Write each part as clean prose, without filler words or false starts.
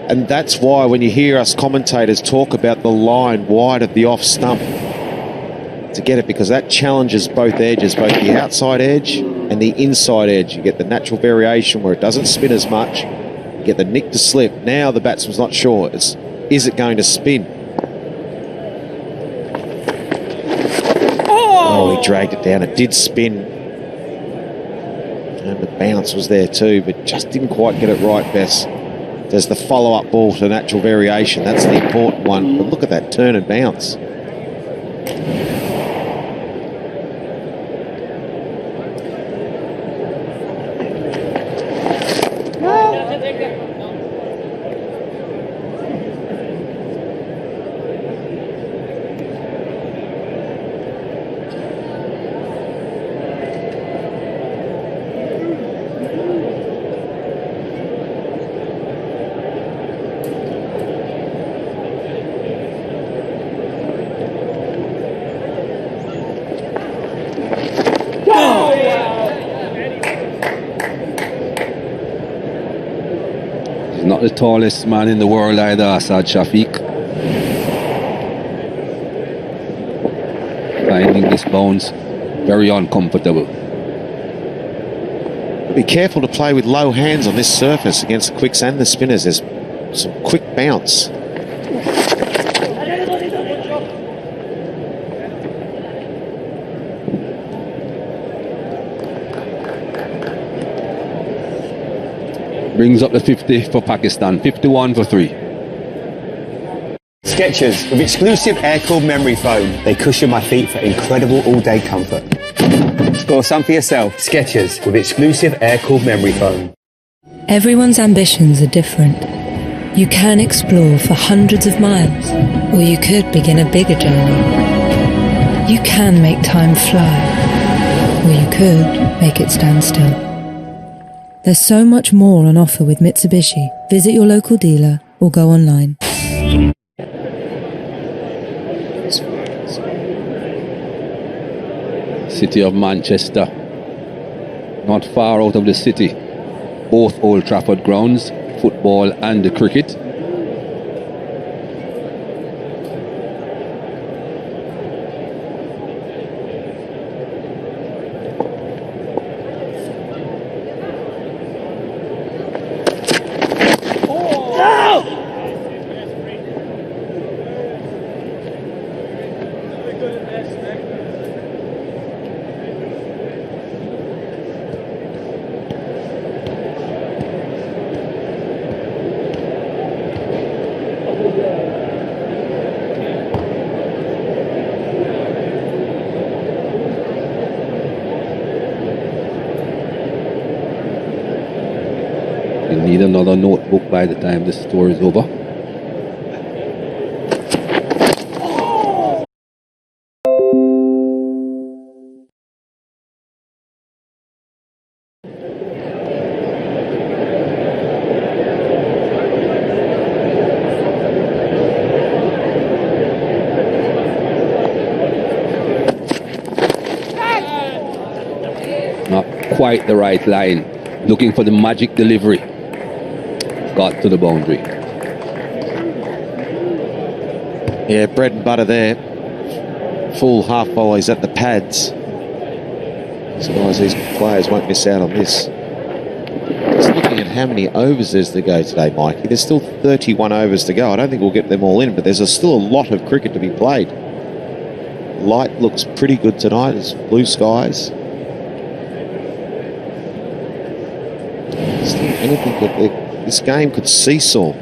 And that's why when you hear us commentators talk about the line wide of the off stump to get it, because that challenges both edges, both the outside edge and the inside edge. You get the natural variation where it doesn't spin as much. You get the nick to slip. Now the batsman's not sure. Is it going to spin? Oh, he dragged it down. It did spin. And the bounce was there too, but just didn't quite get it right, Bess. There's the follow-up ball to natural variation. That's the important one. But look at that turn and bounce. Not the tallest man in the world either, Asad Shafiq. Finding this bounce very uncomfortable. Be careful to play with low hands on this surface against the quicks and the spinners. There's some quick bounce. Brings up the 50 for Pakistan, 51 for 3. Skechers, with exclusive air-cooled memory foam. They cushion my feet for incredible all-day comfort. Score some for yourself. Skechers, with exclusive air-cooled memory foam. Everyone's ambitions are different. You can explore for hundreds of miles, or you could begin a bigger journey. You can make time fly, or you could make it stand still. There's so much more on offer with Mitsubishi. Visit your local dealer or go online. City of Manchester, not far out of the city. Both Old Trafford grounds, football and the cricket. You need another notebook by the time this tour is over. Not quite the right line. Looking for the magic delivery. Got to the boundary. Yeah, bread and butter there. Full half volleys at the pads. Otherwise these players won't miss out on this. Just looking at how many overs there's to go today, Mikey. There's still 31 overs to go. I don't think we'll get them all in, but there's still a lot of cricket to be played. Light looks pretty good tonight. There's blue skies. Still anything could... This game could seesaw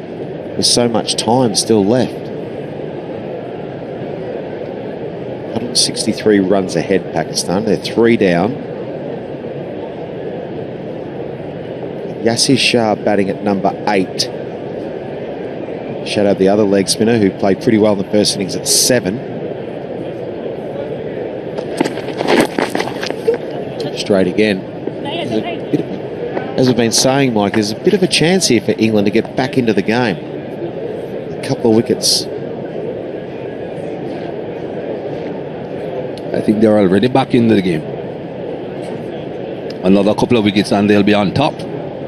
with so much time still left. 163 runs ahead, Pakistan. They're 3 down. Yasir Shah batting at number 8. Shadowed the other leg spinner who played pretty well in the first innings at 7. Straight again. As I've been saying, Mike, there's a bit of a chance here for England to get back into the game. A couple of wickets. I think they're already back into the game. Another couple of wickets and they'll be on top.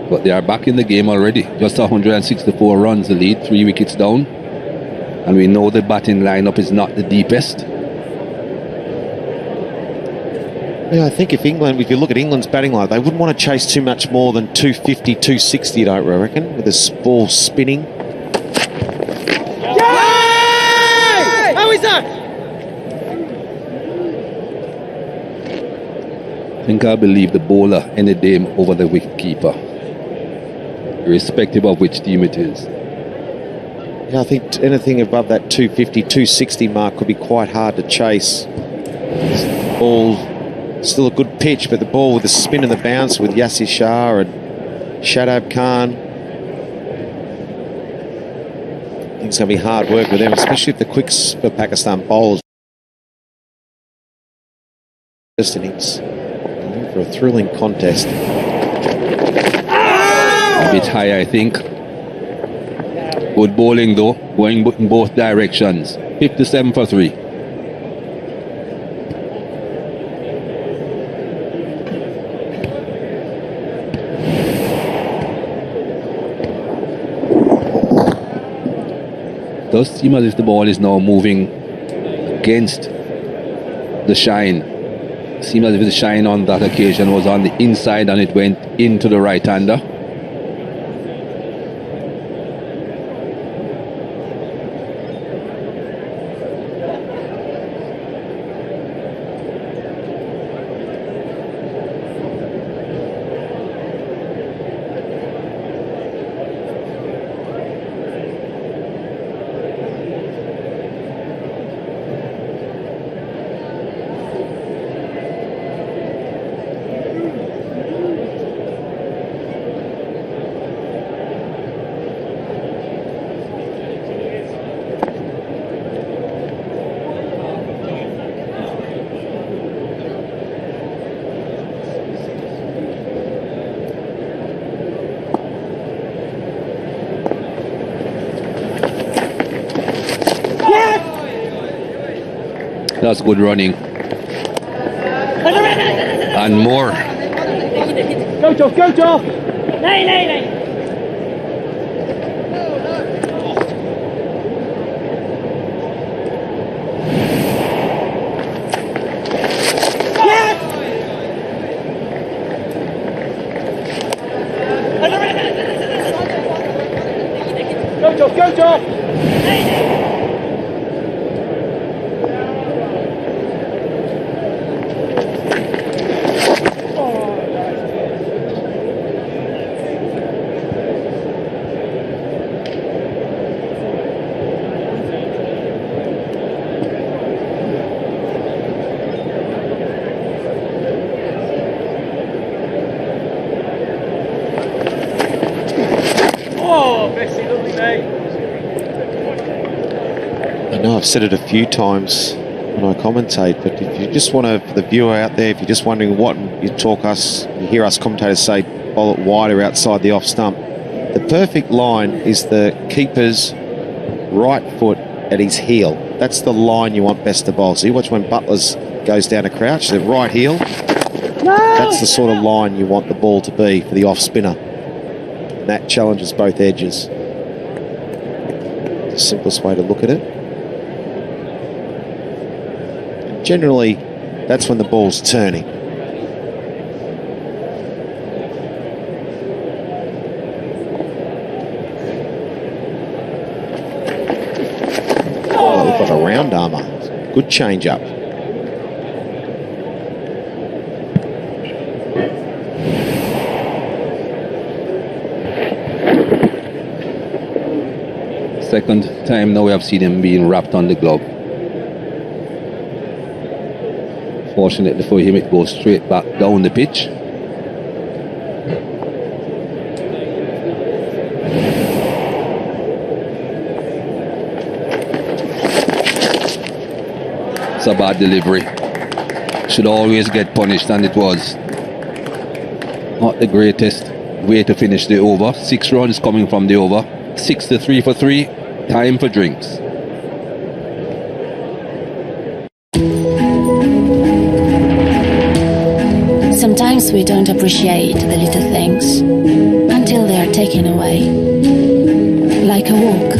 But they are back in the game already. Just 164 runs the lead, 3 wickets down. And we know the batting lineup is not the deepest. Yeah, I think if you look at England's batting line, they wouldn't want to chase too much more than 250, 260, don't we, I reckon, with this ball spinning. How is that? I believe the bowler any day over the wicketkeeper, irrespective of which team it is. Yeah, I think anything above that 250, 260 mark could be quite hard to chase. Ball, still a good pitch, but the ball with the spin and the bounce with Yasir Shah and Shadab Khan. I think it's going to be hard work with them, especially if the quicks for Pakistan bowlers. First innings. For a thrilling contest. A bit high, I think. Good bowling though, going in both directions. 57 for 3. Does seem as if the ball is now moving against the shine. Seems as if the shine on that occasion was on the inside and it went into the right-hander. That's good running. And more. Go, Joff, go, Joff! Nay, nay, nay! Go, Joff, go, Joff! Nay, nay! I know I've said it a few times when I commentate, but if you just want to, for the viewer out there, if you're just wondering what you hear us commentators say, bowl it wider outside the off stump. The perfect line is the keeper's right foot at his heel. That's the line you want best to bowl. So you watch when Butlers goes down to crouch, the right heel. That's the sort of line you want the ball to be for the off spinner. And that challenges both edges. The simplest way to look at it. And generally, that's when the ball's turning. Oh, we've got a round armour. Good change up. Second time now we have seen him being wrapped on the glove. Fortunately for him, it goes straight back down the pitch. It's a bad delivery. Should always get punished, and it was. Not the greatest way to finish the over. 6 runs coming from the over. 6-3 for 3. Time for drinks. Sometimes we don't appreciate the little things until they are taken away. Like a walk.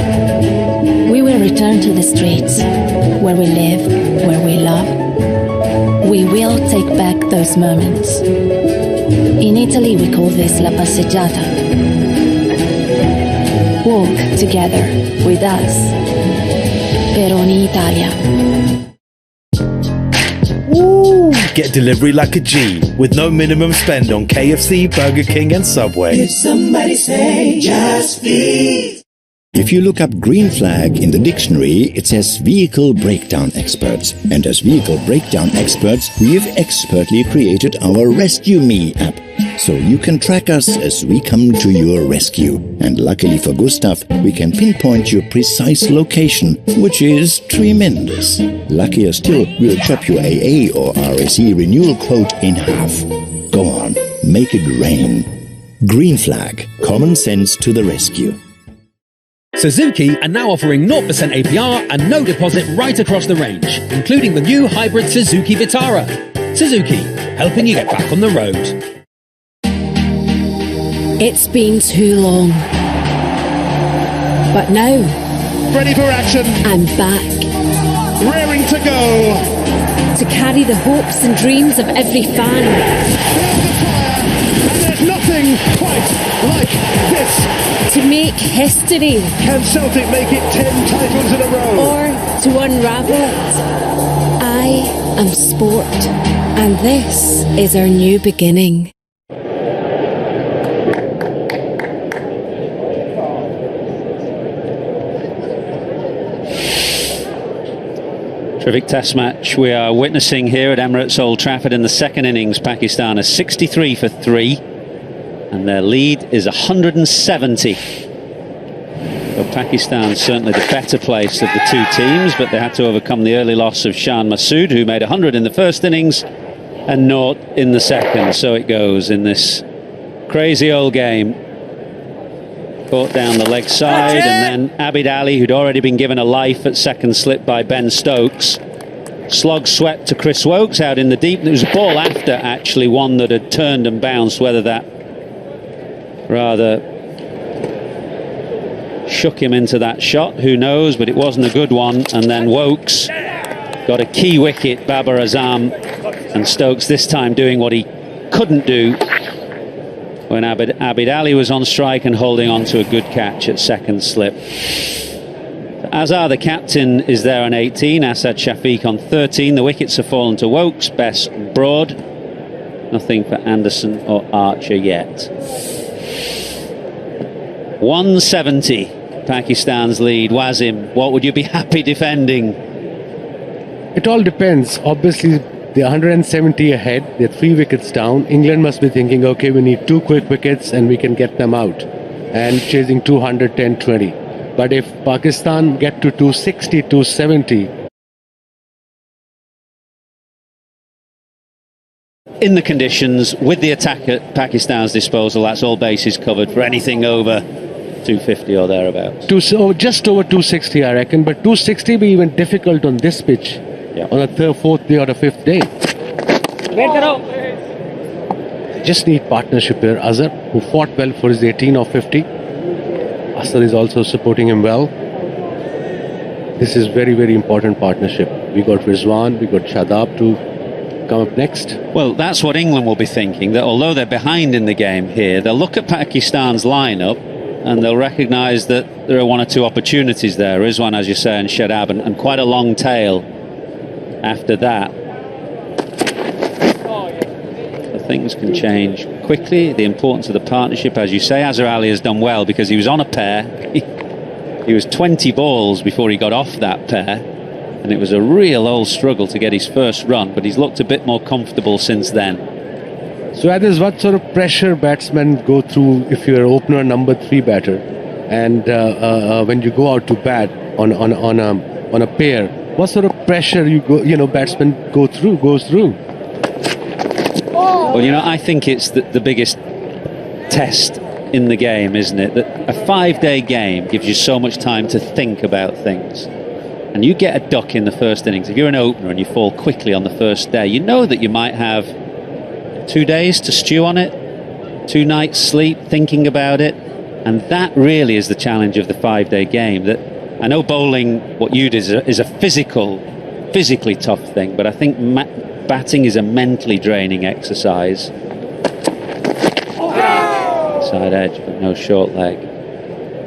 We will return to the streets, where we live, where we love. We will take back those moments. In Italy we call this la passeggiata. Walk together with us. Per ogni Italia. Woo! Get delivery like a G with no minimum spend on KFC, Burger King and Subway. Did somebody say just please? If you look up green flag in the dictionary, it says vehicle breakdown experts. And as vehicle breakdown experts, we have expertly created our Rescue Me app. So you can track us as we come to your rescue. And luckily for Gustav, we can pinpoint your precise location, which is tremendous. Luckier still, we'll chop your AA or RSE renewal quote in half. Go on, make it rain. Green flag, common sense to the rescue. Suzuki are now offering 0% APR and no deposit right across the range, including the new hybrid Suzuki Vitara. Suzuki, helping you get back on the road. It's been too long. But now, ready for action. I'm back. Raring to go. To carry the hopes and dreams of every fan. And there's nothing quite like this. To make history. Can Celtic make it 10 titles in a row? Or to unravel it. I am sport. And this is our new beginning. Terrific test match we are witnessing here at Emirates Old Trafford in the second innings. Pakistan are 63 for 3 and their lead is 170. So Pakistan certainly the better place of the two teams, but they had to overcome the early loss of Shan Masood, who made 100 in the first innings and 0 in the second. So it goes in this crazy old game. Caught down the leg side, and then Abid Ali, who'd already been given a life at second slip by Ben Stokes. Slog swept to Chris Wokes out in the deep. There was a ball after, actually, one that had turned and bounced. Whether that rather shook him into that shot, who knows, but it wasn't a good one. And then Wokes got a key wicket, Babar Azam, and Stokes this time doing what he couldn't do when Abid Ali was on strike and holding on to a good catch at second slip. Azhar, the captain, is there on 18, Asad Shafiq on 13. The wickets have fallen to Wokes, Bess, Broad. Nothing for Anderson or Archer yet. 170, Pakistan's lead. Wasim, what would you be happy defending? It all depends. Obviously, they're 170 ahead, they're 3 wickets down. England must be thinking, okay, we need 2 quick wickets and we can get them out. And chasing 210-20. But if Pakistan get to 260, 270... In the conditions, with the attack at Pakistan's disposal, that's all bases covered for anything over 250 or thereabouts. Just over 260, I reckon. But 260 will be even difficult on this pitch. On a third, fourth day or a fifth day. They just need partnership here. Azhar, who fought well for his 18 or 50. Azhar is also supporting him well. This is very, very important partnership. We got Rizwan, we got Shadab to come up next. Well, that's what England will be thinking, that although they're behind in the game here, they'll look at Pakistan's lineup and they'll recognise that there are 1 or 2 opportunities there. Rizwan, as you say, and Shadab, and quite a long tail after that. So things can change quickly. The importance of the partnership, as you say. Azhar Ali has done well because he was on a pair. He was 20 balls before he got off that pair, and it was a real old struggle to get his first run, but he's looked a bit more comfortable since then. So that is what sort of pressure batsmen go through if you're opener number 3 batter, and when you go out to bat on a pair. What sort of pressure batsmen goes through? Well, I think it's the biggest test in the game, isn't it? That a 5-day game gives you so much time to think about things. And you get a duck in the first innings. If you're an opener and you fall quickly on the first day, you know that you might have 2 days to stew on it, 2 nights sleep thinking about it, and that really is the challenge of the 5-day game. That I know bowling, what you did, is a physically tough thing, but I think batting is a mentally draining exercise. Side edge, but no short leg.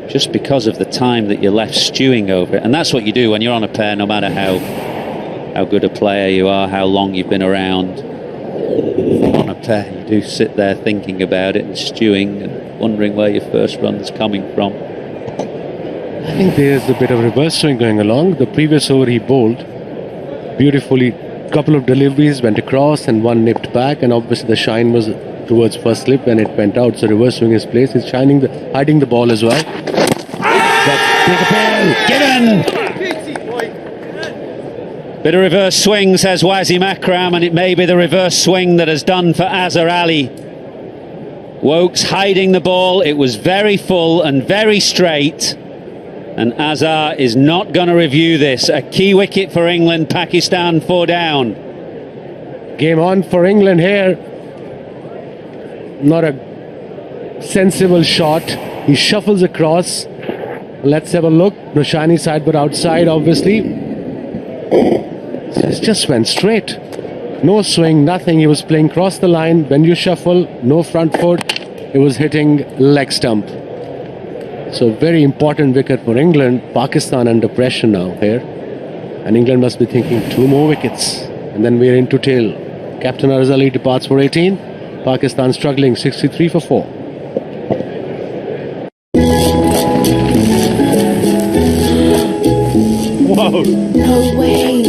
Just because of the time that you're left stewing over it, and that's what you do when you're on a pair, no matter how good a player you are, how long you've been around. On a pair, you do sit there thinking about it and stewing and wondering where your first run's coming from. I think there's a bit of reverse swing going along. The previous over he bowled beautifully, couple of deliveries went across and one nipped back, and obviously the shine was towards first slip when it went out, so reverse swing is placed. He's hiding the ball as well. Take a pair, given! Bit of reverse swing, says Wasim Akram, and it may be the reverse swing that has done for Azhar Ali. Woakes hiding the ball, it was very full and very straight, and Azhar is not going to review this. A key wicket for England, Pakistan 4 down. Game on for England here. Not a sensible shot. He shuffles across. Let's have a look. No shiny side, but outside, obviously. It just went straight. No swing, nothing. He was playing cross the line. When you shuffle, no front foot. It was hitting leg stump. So very important wicket for England. Pakistan under pressure now here. And England must be thinking 2 more wickets. And then we're into tail. Captain Arzali departs for 18. Pakistan struggling, 63 for 4. Whoa! No way.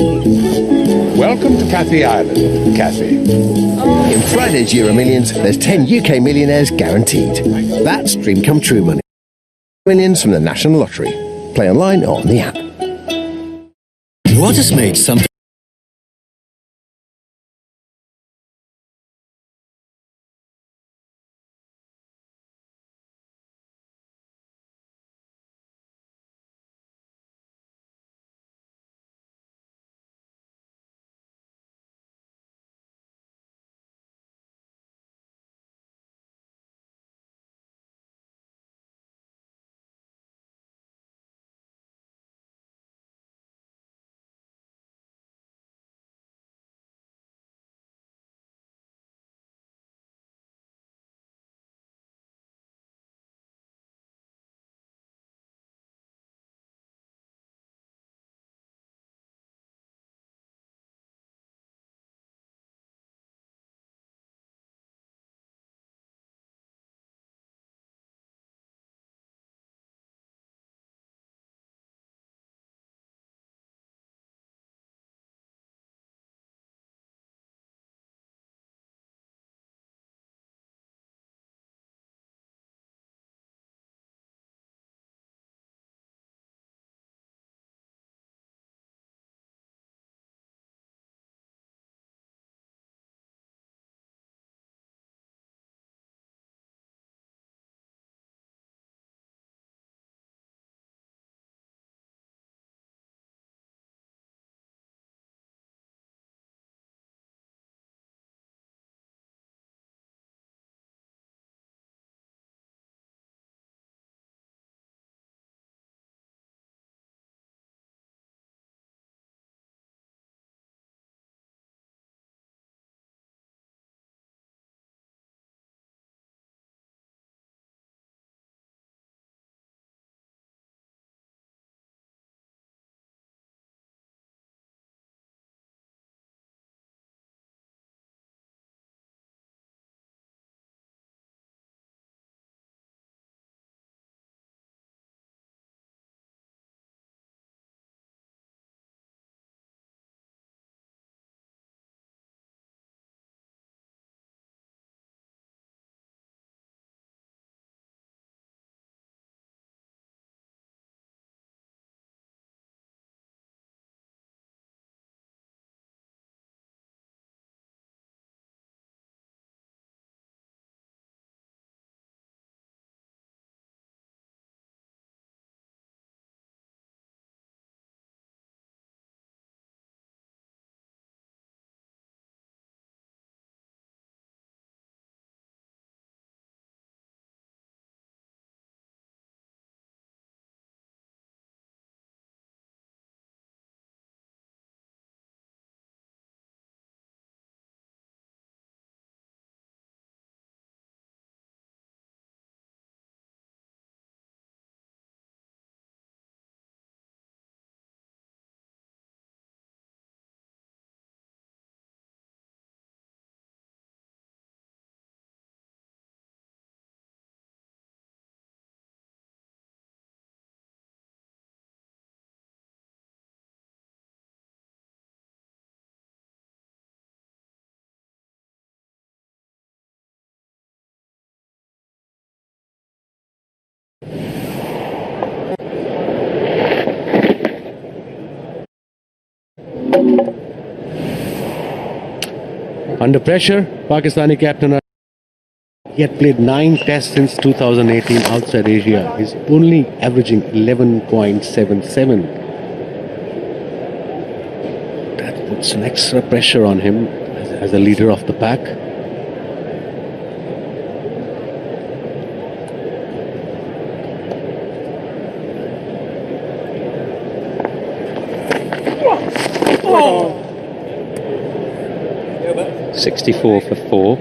Welcome to Cathay Island, Cathay. In Friday's Euro Millions, there's 10 UK millionaires guaranteed. That's dream come true money. Millions from the National Lottery. Play online or on the app. What has made something Under pressure, Pakistani captain. He had played 9 tests since 2018 outside Asia. He's only averaging 11.77. That puts an extra pressure on him as a leader of the pack. Oh. 64 for 4.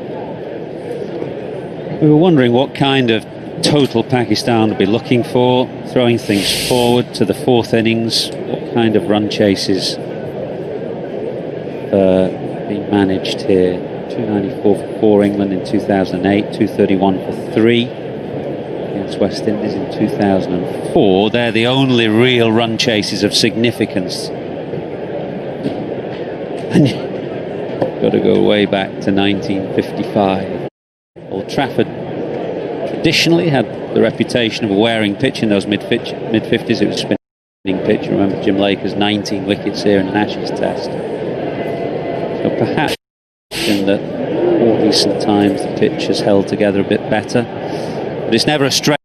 We were wondering what kind of total Pakistan would be looking for, throwing things forward to the 4th innings. What kind of run chases being managed here? 294 for 4 England in 2008, 231 for 3 against West Indies in 2004. They're the only real run chases of significance. And you've got to go way back to 1955. Old Trafford traditionally had the reputation of a wearing pitch in those mid-50s. It was a spinning pitch. Remember Jim Laker's 19 wickets here in an Ashes test. So perhaps in that more recent times the pitch has held together a bit better. But it's never a straight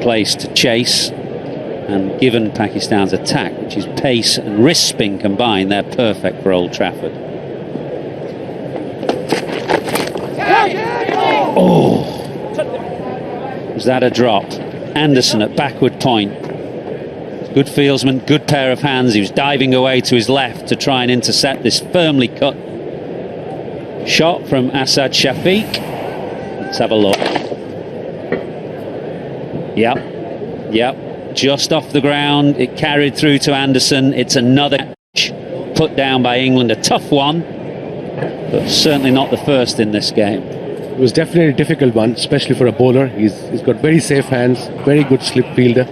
place to chase. And given Pakistan's attack, which is pace and wrist spin combined, they're perfect for Old Trafford. Oh! Was that a drop? Anderson at backward point. Good fieldsman, good pair of hands. He was diving away to his left to try and intercept this firmly cut shot from Asad Shafiq. Let's have a look. Yep. Just off the ground. It carried through to Anderson. It's another catch put down by England. A tough one, but certainly not the first in this game. It was definitely a difficult one, especially for a bowler. He's got very safe hands, very good slip fielder.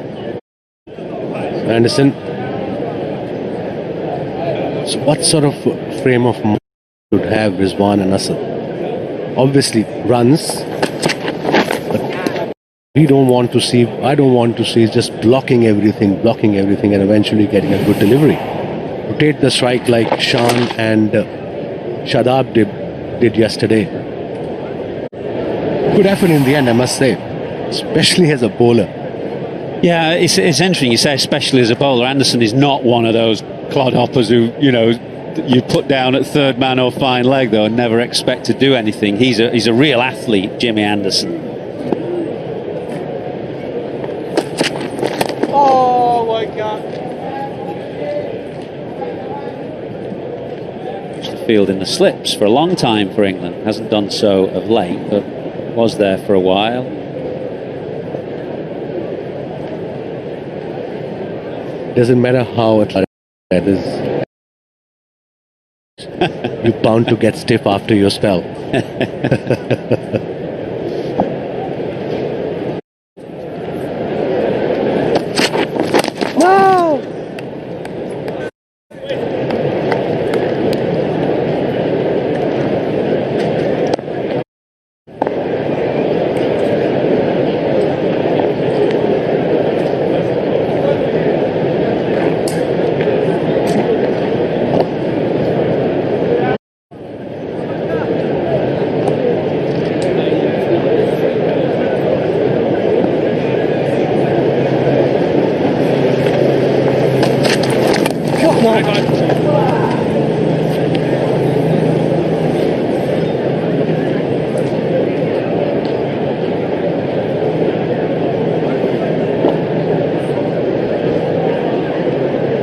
Anderson. So what sort of frame of mind should have Rizwan and Asad? Obviously runs, but I don't want to see just blocking everything and eventually getting a good delivery. Rotate the strike like Shan and Shadab did yesterday. Good effort in the end, I must say, especially as a bowler. Yeah, it's interesting you say especially as a bowler. Anderson is not one of those clodhoppers who, you put down at third man or fine leg though and never expect to do anything. He's a real athlete, Jimmy Anderson. Oh my God. Used to field in the slips for a long time for England. Hasn't done so of late, but was there for a while. Doesn't matter how athletic that is. You're bound to get stiff after your spell. No!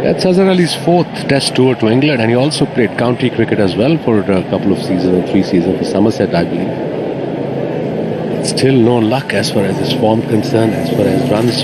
That's Azhar Ali's 4th test tour to England, and he also played county cricket as well for a couple of seasons, or 3 seasons for Somerset, I believe. Still no luck as far as his form concerned, as far as runs